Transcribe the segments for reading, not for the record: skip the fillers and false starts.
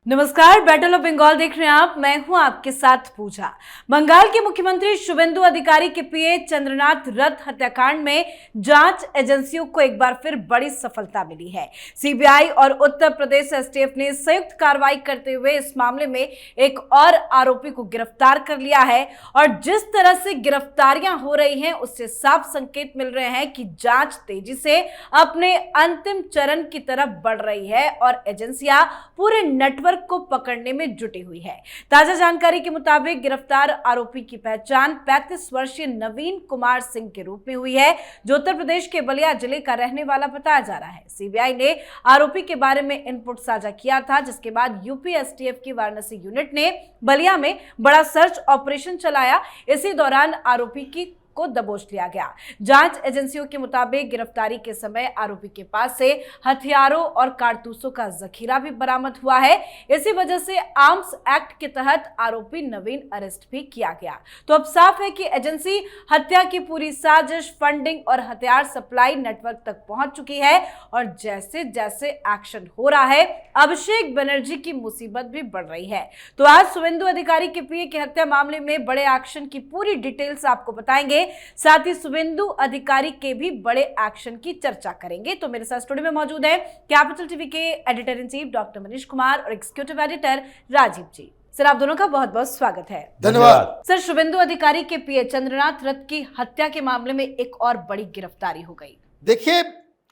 नमस्कार, battle of Bengal देख रहे हैं आप। मैं हूं आपके साथ पूजा। बंगाल के मुख्यमंत्री शुभेंदु अधिकारी के पीए चंद्रनाथ रथ हत्याकांड में जांच एजेंसियों को एक बार फिर बड़ी सफलता मिली है। सीबीआई और उत्तर प्रदेश एसटीएफ ने संयुक्त कार्रवाई करते हुए इस मामले में एक और आरोपी को गिरफ्तार कर लिया है और जिस तरह से गिरफ्तारियां हो रही हैं उससे साफ संकेत मिल रहे हैं कि जांच तेजी से अपने अंतिम चरण की तरफ बढ़ रही है और एजेंसियां पूरे नेटवर्क को पकड़ने में जुटी हुई है। ताजा जानकारी के मुताबिक गिरफ्तार आरोपी की पहचान 35 वर्षीय नवीन कुमार सिंह के रूप में हुई है, जो उत्तर प्रदेश के बलिया जिले का रहने वाला बताया जा रहा है। सीबीआई ने आरोपी के बारे में इनपुट साझा किया था, जिसके बाद यूपी एसटीएफ की वाराणसी यूनिट ने बलिया में बड़ा सर्च ऑपरेशन चलाया। इसी दौरान आरोपी को दबोच लिया गया। जांच एजेंसियों के मुताबिक गिरफ्तारी के समय आरोपी के पास से हथियारों और कारतूसों का जखीरा भी बरामद हुआ है। इसी वजह से आर्म्स एक्ट के तहत आरोपी नवीन अरेस्ट भी किया गया। तो अब साफ है कि एजेंसी हत्या की पूरी साजिश, फंडिंग और हथियार सप्लाई नेटवर्क तक पहुंच चुकी है और जैसे जैसे एक्शन हो रहा है, अभिषेक बनर्जी की मुसीबत भी बढ़ रही है। तो आज शुभेंदु अधिकारी के पीए की हत्या मामले में बड़े एक्शन की पूरी डिटेल्स आपको बताएंगे, साथ ही शुभेंदु अधिकारी के भी बड़े एक्शन की चर्चा करेंगे। तो मेरे साथ स्टूडियो में मौजूद है कैपिटल टीवी के editor in chief doctor Manish Kumar और एग्जीक्यूटिव एडिटर राजीव जी। सर, आप दोनों का बहुत बहुत स्वागत है। धन्यवाद। सर, शुभेंदु अधिकारी के पीए चंद्रनाथ रथ की हत्या के मामले में एक और बड़ी गिरफ्तारी हो गई। देखिए,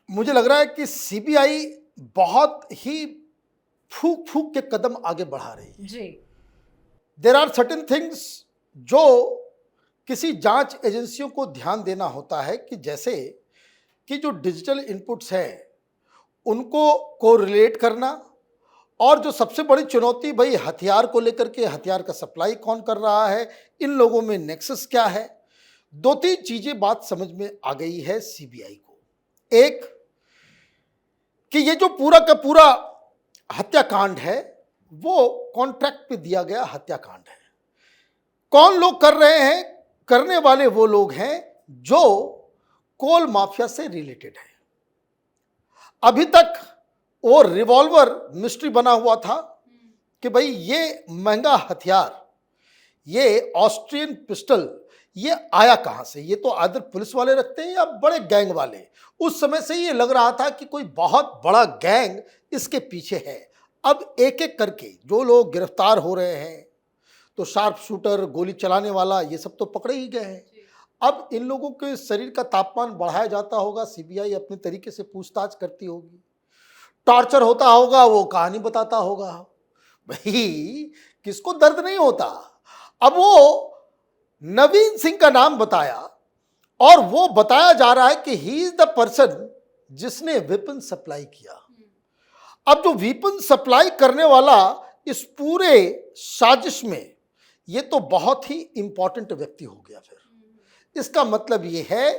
मुझे लग रहा है कि सीबीआई बहुत ही फूक फूक के कदम आगे बढ़ा रही है जी। देयर आर सर्टेन थिंग्स जो किसी जांच एजेंसियों को ध्यान देना होता है कि जैसे कि जो डिजिटल इनपुट्स हैं उनको कोरिलेट करना, और जो सबसे बड़ी चुनौती भाई हथियार को लेकर के, हथियार का सप्लाई कौन कर रहा है, इन लोगों में नेक्सस क्या है। दो तीन चीजें बात समझ में आ गई है सीबीआई को। एक कि ये जो पूरा का पूरा हत्याकांड है वो कॉन्ट्रैक्ट पे दिया गया हत्याकांड है। कौन लोग कर रहे हैं? करने वाले वो लोग हैं जो कोल माफिया से रिलेटेड है। अभी तक वो रिवॉल्वर मिस्ट्री बना हुआ था कि भाई ये महंगा हथियार, ये ऑस्ट्रियन पिस्टल, ये आया कहां से। ये तो आदर पुलिस वाले रखते हैं या बड़े गैंग वाले। उस समय से ये लग रहा था कि कोई बहुत बड़ा गैंग इसके पीछे है। अब एक एक करके जो लोग गिरफ्तार हो रहे हैं, तो शार्प शूटर, गोली चलाने वाला, ये सब तो पकड़े ही गए हैं। अब इन लोगों के शरीर का तापमान बढ़ाया जाता होगा, सीबीआई अपने तरीके से पूछताछ करती होगी, टॉर्चर होता होगा, वो कहानी बताता होगा। भाई किसको दर्द नहीं होता। अब वो नवीन सिंह का नाम बताया और वो बताया जा रहा है कि ही इज द पर्सन जिसने वेपन सप्लाई किया। अब जो वेपन सप्लाई करने वाला इस पूरे साजिश में, ये तो बहुत ही इंपॉर्टेंट व्यक्ति हो गया। फिर इसका मतलब ये है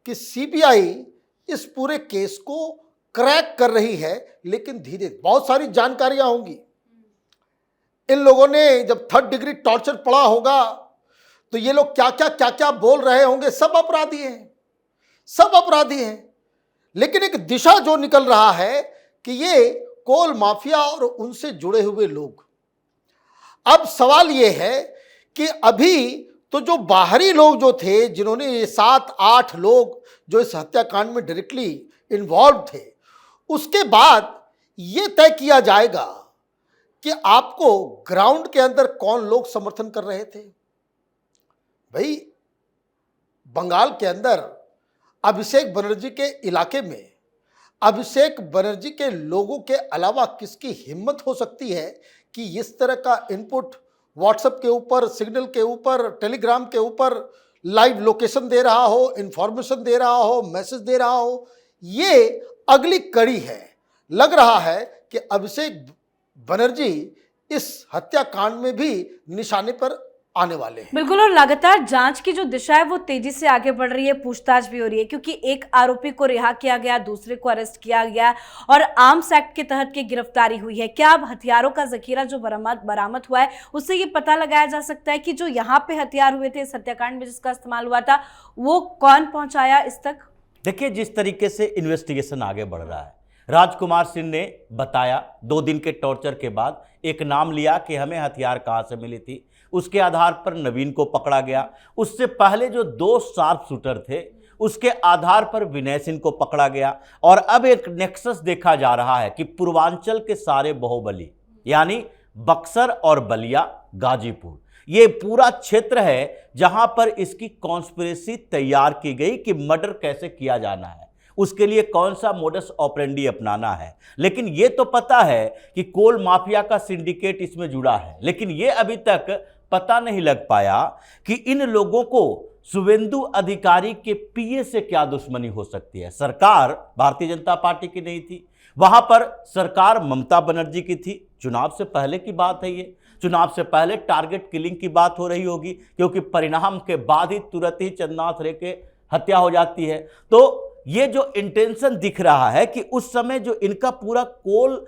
कि सीबीआई इस पूरे केस को क्रैक कर रही है, लेकिन धीरे बहुत सारी जानकारियां होंगी। इन लोगों ने जब 3rd डिग्री टॉर्चर पड़ा होगा तो ये लोग क्या क्या बोल रहे होंगे। सब अपराधी हैं, सब अपराधी हैं, लेकिन एक दिशा जो निकल रहा है कि ये कोल माफिया और उनसे जुड़े हुए लोग। अब सवाल ये है कि अभी तो जो बाहरी लोग जो थे, जिन्होंने ये 7-8 लोग जो इस हत्याकांड में डायरेक्टली इन्वॉल्व थे, उसके बाद ये तय किया जाएगा कि आपको ग्राउंड के अंदर कौन लोग समर्थन कर रहे थे। भाई बंगाल के अंदर अभिषेक बनर्जी के इलाके में अभिषेक बनर्जी के लोगों के अलावा किसकी हिम्मत हो सकती है कि इस तरह का इनपुट व्हाट्सएप के ऊपर, सिग्नल के ऊपर, टेलीग्राम के ऊपर लाइव लोकेशन दे रहा हो, इंफॉर्मेशन दे रहा हो, मैसेज दे रहा हो। ये अगली कड़ी है। लग रहा है कि अभिषेक बनर्जी इस हत्याकांड में भी निशाने पर आने वाले हैं। बिल्कुल, और लगातार जांच की जो दिशा है वो तेजी से आगे बढ़ रही है, पूछताछ भी हो रही है, क्योंकि एक आरोपी को रिहा किया गया, दूसरे को अरेस्ट किया गया और आर्म्स एक्ट के तहत की गिरफ्तारी हुई है। क्या अब हथियारों का जखीरा जो बरामद हुआ है उससे ये पता लगाया जा सकता है कि जो यहाँ पे हथियार हुए थे इस हत्याकांड में जिसका इस्तेमाल हुआ था, वो कौन पहुंचाया इस तक? देखिए, जिस तरीके से इन्वेस्टिगेशन आगे बढ़ रहा है राजकुमार सिंह ने बताया 2 दिन के टॉर्चर के बाद एक नाम लिया कि हमें हथियार कहां से मिली थी। उसके आधार पर नवीन को पकड़ा गया। उससे पहले जो 2 शार्प शूटर थे उसके आधार पर विनय सिंह को पकड़ा गया। और अब एक नेक्सस देखा जा रहा है कि पूर्वांचल के सारे बाहुबली यानी बक्सर और बलिया, गाजीपुर, ये पूरा क्षेत्र है जहां पर इसकी कॉन्स्पिरेसी तैयार की गई कि मर्डर कैसे किया जाना है, उसके लिए कौन सा मोडस ऑपरेंडी अपनाना है। लेकिन यह तो पता है कि कोल माफिया का सिंडिकेट इसमें जुड़ा है, लेकिन यह अभी तक पता नहीं लग पाया कि इन लोगों को शुभेंदु अधिकारी के पीए से क्या दुश्मनी हो सकती है। सरकार भारतीय जनता पार्टी की नहीं थी, वहां पर सरकार ममता बनर्जी की थी। चुनाव से पहले की बात है ये, चुनाव से पहले टारगेट किलिंग की बात हो रही होगी, क्योंकि परिणाम के बाद ही तुरंत ही चंद्रनाथ रे के हत्या हो जाती है। तो ये जो इंटेंशन दिख रहा है कि उस समय जो इनका पूरा कोल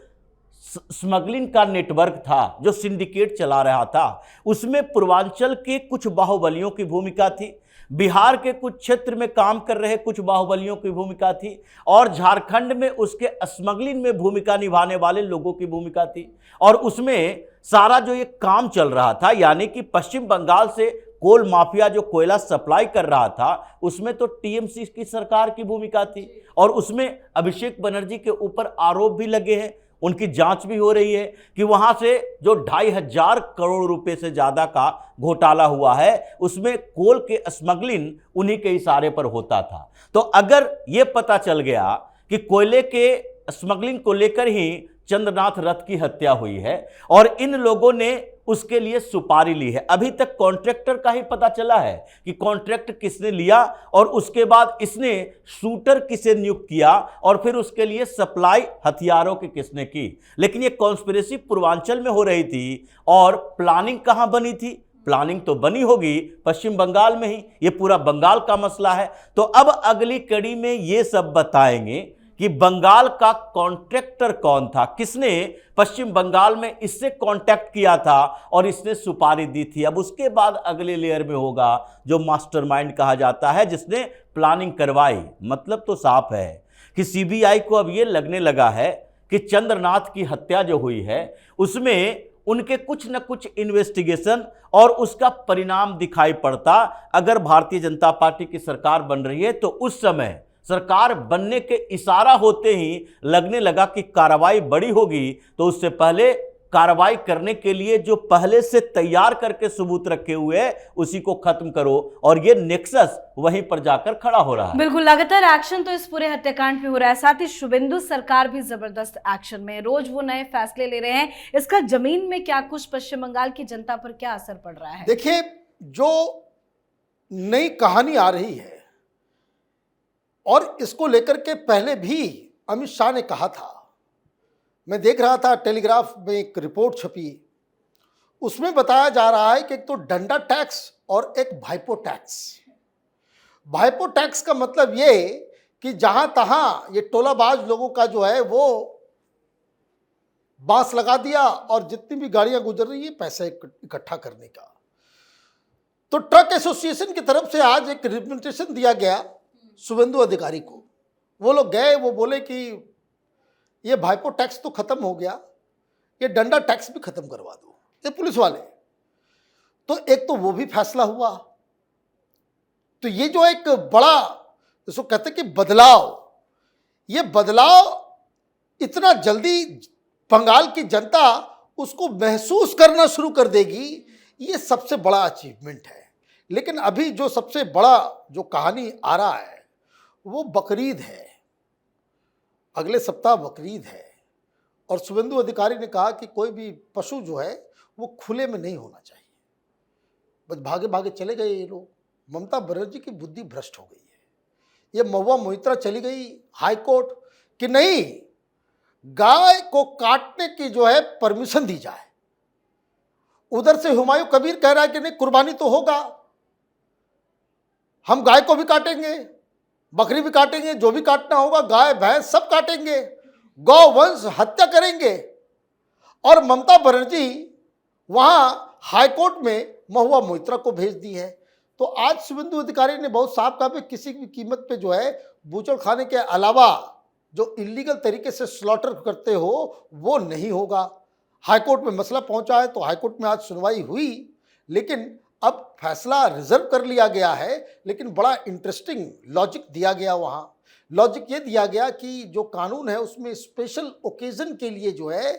स्मगलिंग का नेटवर्क था, जो सिंडिकेट चला रहा था, उसमें पूर्वांचल के कुछ बाहुबलियों की भूमिका थी, बिहार के कुछ क्षेत्र में काम कर रहे कुछ बाहुबलियों की भूमिका थी, और झारखंड में उसके स्मगलिंग में भूमिका निभाने वाले लोगों की भूमिका थी। और उसमें सारा जो ये काम चल रहा था, यानी कि पश्चिम बंगाल से कोल माफिया जो कोयला सप्लाई कर रहा था, उसमें तो टीएमसी की सरकार की भूमिका थी। और उसमें अभिषेक बनर्जी के ऊपर आरोप भी लगे हैं, उनकी जांच भी हो रही है कि वहां से जो 2,500 करोड़ रुपए से ज्यादा का घोटाला हुआ है, उसमें कोल के स्मगलिंग उन्हीं के इशारे पर होता था। तो अगर यह पता चल गया कि कोयले के स्मगलिंग को लेकर ही चंद्रनाथ रथ की हत्या हुई है और इन लोगों ने उसके लिए सुपारी ली है, अभी तक कॉन्ट्रैक्टर का ही पता चला है कि कॉन्ट्रैक्ट किसने लिया और उसके बाद इसने शूटर किसे नियुक्त किया और फिर उसके लिए सप्लाई हथियारों की किसने की। लेकिन ये कॉन्स्पिरेसी पूर्वांचल में हो रही थी और प्लानिंग कहां बनी थी? प्लानिंग तो बनी होगी पश्चिम बंगाल में ही, ये पूरा बंगाल का मसला है। तो अब अगली कड़ी में ये सब बताएंगे कि बंगाल का कॉन्ट्रैक्टर कौन था, किसने पश्चिम बंगाल में इससे कांटेक्ट किया था और इसने सुपारी दी थी। अब उसके बाद अगले लेयर में होगा जो मास्टरमाइंड कहा जाता है, जिसने प्लानिंग करवाई। मतलब तो साफ है कि सीबीआई को अब ये लगने लगा है कि चंद्रनाथ की हत्या जो हुई है उसमें उनके कुछ न कुछ इन्वेस्टिगेशन और उसका परिणाम दिखाई पड़ता। अगर भारतीय जनता पार्टी की सरकार बन रही है तो उस समय सरकार बनने के इशारा होते ही लगने लगा कि कार्रवाई बड़ी होगी, तो उससे पहले कार्रवाई करने के लिए जो पहले से तैयार करके सबूत रखे हुए हैं उसी को खत्म करो। और ये नेक्सस वहीं पर जाकर खड़ा हो रहा है। बिल्कुल, लगातार एक्शन तो इस पूरे हत्याकांड पे हो रहा है, साथ ही शुभेंदु सरकार भी जबरदस्त एक्शन में, रोज वो नए फैसले ले रहे हैं। इसका जमीन में क्या कुछ पश्चिम बंगाल की जनता पर क्या असर पड़ रहा है? देखिए, जो नई कहानी आ रही है और इसको लेकर के पहले भी अमित शाह ने कहा था, मैं देख रहा था टेलीग्राफ में एक रिपोर्ट छपी, उसमें बताया जा रहा है कि एक तो डंडा टैक्स और एक भाइपो टैक्स। भाइपो टैक्स का मतलब ये कि जहां तहां ये टोलाबाज लोगों का जो है वो बांस लगा दिया और जितनी भी गाड़ियां गुजर रही है पैसा इकट्ठा करने का। तो ट्रक एसोसिएशन की तरफ से आज एक रिप्रेजेंटेशन दिया गया शुभेंदु अधिकारी को। वो लोग गए, वो बोले कि ये भाइपो टैक्स तो खत्म हो गया, ये डंडा टैक्स भी खत्म करवा दो, ये पुलिस वाले। तो एक तो वो भी फैसला हुआ। तो ये जो एक बड़ा इसको कहते कि बदलाव, ये बदलाव इतना जल्दी बंगाल की जनता उसको महसूस करना शुरू कर देगी, ये सबसे बड़ा अचीवमेंट है। लेकिन अभी जो सबसे बड़ा जो कहानी आ रहा है वो बकरीद है, अगले सप्ताह बकरीद है। और शुभेंदु अधिकारी ने कहा कि कोई भी पशु जो है वो खुले में नहीं होना चाहिए। बस भागे भागे चले गए ये लोग। ममता बनर्जी की बुद्धि भ्रष्ट हो गई है। ये महुआ मोइत्रा चली गई हाई कोर्ट कि नहीं, गाय को काटने की जो है परमिशन दी जाए। उधर से हुमायूं कबीर कह रहा है कि नहीं, कुर्बानी तो होगा, हम गाय को भी काटेंगे, बकरी भी काटेंगे, जो भी काटना होगा, गाय भैंस सब काटेंगे, गौ वंश हत्या करेंगे। और ममता बनर्जी वहां हाईकोर्ट में महुआ मोइत्रा को भेज दी है। तो आज शुभेंदु अधिकारी ने बहुत साफ कहा कि किसी भी कीमत पे जो है बूचड़ खाने के अलावा जो इलीगल तरीके से स्लॉटर करते हो वो नहीं होगा। हाईकोर्ट में मसला पहुंचा है तो हाईकोर्ट में आज सुनवाई हुई, लेकिन अब फैसला रिजर्व कर लिया गया है। लेकिन बड़ा इंटरेस्टिंग लॉजिक दिया गया वहाँ। लॉजिक ये दिया गया कि जो कानून है उसमें स्पेशल ओकेजन के लिए जो है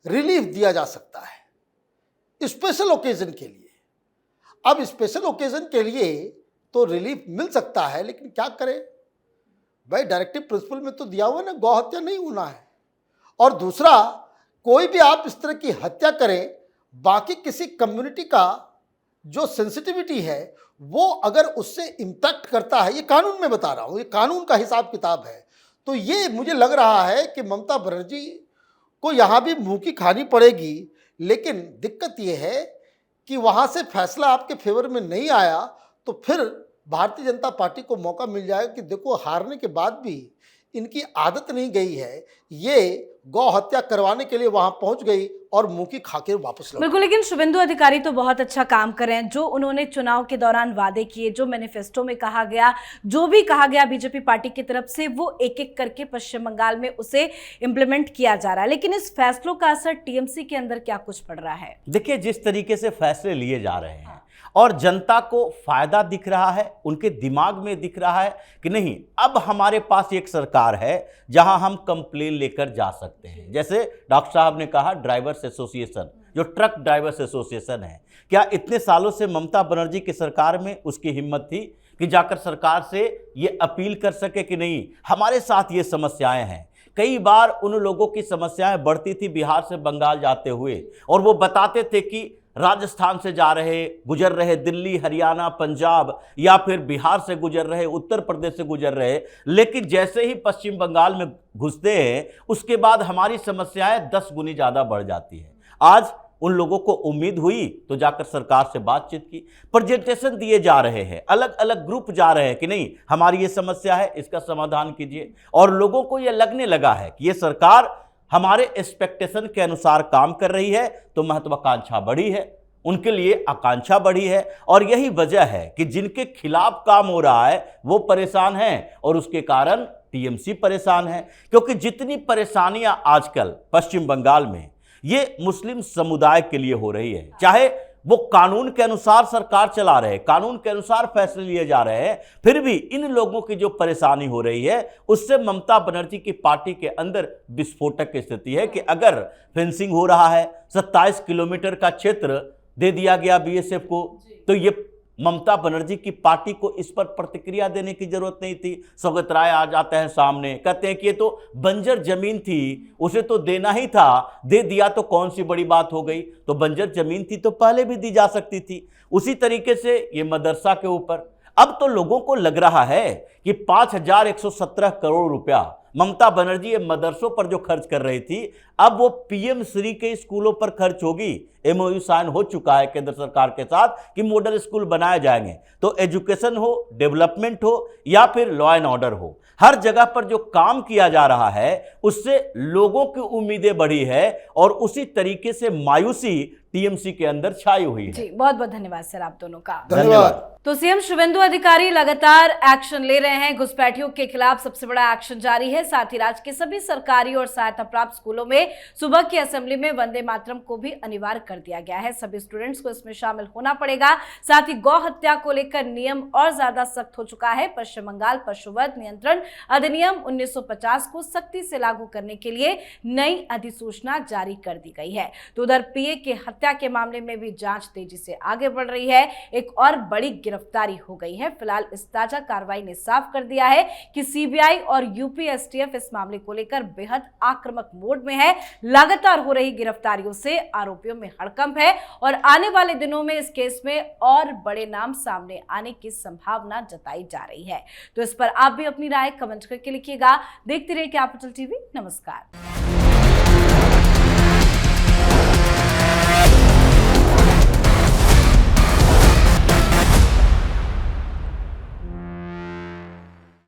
रिलीफ दिया जा सकता है, स्पेशल ओकेजन के लिए। अब स्पेशल ओकेजन के लिए तो रिलीफ मिल सकता है, लेकिन क्या करें भाई, डायरेक्टिव प्रिंसिपल में तो दिया हुआ ना गौ हत्या नहीं होना है। और दूसरा, कोई भी आप इस तरह की हत्या करें, बाकी किसी कम्युनिटी का जो सेंसिटिविटी है वो अगर उससे इम्पैक्ट करता है, ये कानून में बता रहा हूँ, ये कानून का हिसाब किताब है, तो ये मुझे लग रहा है कि ममता बनर्जी को यहाँ भी मुंह की खानी पड़ेगी। लेकिन दिक्कत ये है कि वहाँ से फैसला आपके फेवर में नहीं आया तो फिर भारतीय जनता पार्टी को मौका मिल जाएगा कि देखो, हारने के बाद भी इनकी आदत नहीं गई है, ये गौ हत्या करवाने के लिए वहां पहुंच गई और मुंह की खाके वापस लौट। बिल्कुल, लेकिन शुभेंदु अधिकारी तो बहुत अच्छा काम कर रहे हैं। जो उन्होंने चुनाव के दौरान वादे किए, जो मैनिफेस्टो में कहा गया, जो भी कहा गया बीजेपी पार्टी की तरफ से, वो एक एक करके पश्चिम बंगाल में उसे इंप्लीमेंट किया जा रहा है। लेकिन इस फैसलों का असर टीएमसी के अंदर क्या कुछ पड़ रहा है? देखिए, जिस तरीके से फैसले लिए जा रहे हैं और जनता को फायदा दिख रहा है, उनके दिमाग में दिख रहा है कि नहीं, अब हमारे पास एक सरकार है जहां हम कंप्लेन लेकर जा सकते हैं। जैसे डॉक्टर साहब ने कहा, ड्राइवर्स एसोसिएशन, जो ट्रक ड्राइवर्स एसोसिएशन है, क्या इतने सालों से ममता बनर्जी की सरकार में उसकी हिम्मत थी कि जाकर सरकार से ये अपील कर सके कि नहीं, हमारे साथ ये समस्याएं हैं। कई बार उन लोगों की समस्याएं बढ़ती थी बिहार से बंगाल जाते हुए, और वो बताते थे कि राजस्थान से जा रहे, गुजर रहे, दिल्ली, हरियाणा, पंजाब या फिर बिहार से गुजर रहे, उत्तर प्रदेश से गुजर रहे, लेकिन जैसे ही पश्चिम बंगाल में घुसते हैं उसके बाद हमारी समस्याएं 10 गुनी ज़्यादा बढ़ जाती है। आज उन लोगों को उम्मीद हुई तो जाकर सरकार से बातचीत की, प्रेजेंटेशन दिए जा रहे हैं, अलग अलग ग्रुप जा रहे हैं कि नहीं, हमारी ये समस्या है, इसका समाधान कीजिए। और लोगों को ये लगने लगा है कि ये सरकार हमारे एक्सपेक्टेशन के अनुसार काम कर रही है, तो महत्वाकांक्षा बढ़ी है, उनके लिए आकांक्षा बढ़ी है। और यही वजह है कि जिनके खिलाफ काम हो रहा है वो परेशान हैं और उसके कारण टीएमसी परेशान है। क्योंकि जितनी परेशानियां आजकल पश्चिम बंगाल में ये मुस्लिम समुदाय के लिए हो रही है, चाहे वो कानून के अनुसार सरकार चला रहे, कानून के अनुसार फैसले लिए जा रहे हैं, फिर भी इन लोगों की जो परेशानी हो रही है उससे ममता बनर्जी की पार्टी के अंदर विस्फोटक की स्थिति है कि अगर फेंसिंग हो रहा है, 27 किलोमीटर का क्षेत्र दे दिया गया बीएसएफ को, तो ये ममता बनर्जी की पार्टी को इस पर प्रतिक्रिया देने की जरूरत नहीं थी। सौगत राय आ जाते हैं सामने, कहते हैं कि ये तो बंजर जमीन थी, उसे तो देना ही था, दे दिया तो कौन सी बड़ी बात हो गई, तो बंजर जमीन थी तो पहले भी दी जा सकती थी। उसी तरीके से ये मदरसा के ऊपर अब तो लोगों को लग रहा है कि 5117 करोड़ रुपया ममता बनर्जी ये मदरसों पर जो खर्च कर रही थी, अब वो पीएम श्री के स्कूलों पर खर्च होगी। एमओयू साइन हो चुका है केंद्र सरकार के साथ कि मॉडल स्कूल बनाए जाएंगे, तो एजुकेशन हो, डेवलपमेंट हो या फिर लॉ एंड ऑर्डर हो, हर जगह पर जो काम किया जा रहा है उससे लोगों की उम्मीदें बढ़ी है और उसी तरीके से मायूसी टीएमसी के अंदर छाई हुई है। जी, बहुत बहुत धन्यवाद सर आप दोनों का। धन्यवाद। तो सीएम शुभेंदु अधिकारी लगातार एक्शन ले रहे हैं। घुसपैठियों के खिलाफ सबसे बड़ा एक्शन जारी है। साथ ही राज्य के सभी सरकारी और सहायता प्राप्त स्कूलों में सुबह की असेंबली में वंदे मातरम को भी अनिवार्य कर दिया गया है। सभी स्टूडेंट्स को इसमें शामिल होना पड़ेगा। साथ ही गौ हत्या को लेकर नियम और ज्यादा सख्त हो चुका है। पश्चिम बंगाल पशुवध नियंत्रण अधिनियम 1950 को सख्ती से लागू करने के लिए नई अधिसूचना जारी कर दी गई है। तो उधर पीए के हत्या के मामले में भी जांच तेजी से आगे बढ़ रही है। एक और बड़ी गिरफ्तारी हो गई है। फिलहाल इस ताजा कार्रवाई ने साफ कर दिया है कि सीबीआई और यूपी एसटीएफ इस मामले को लेकर बेहद आक्रामक मोड में है। लगातार हो रही गिरफ्तारियों से आरोपियों में हड़कंप है और आने वाले दिनों में इस केस में और बड़े नाम सामने आने की संभावना जताई जा रही है। तो इस पर आप भी अपनी राय कमेंट करके लिखिएगा। देखते रहिए कैपिटल टीवी। नमस्कार।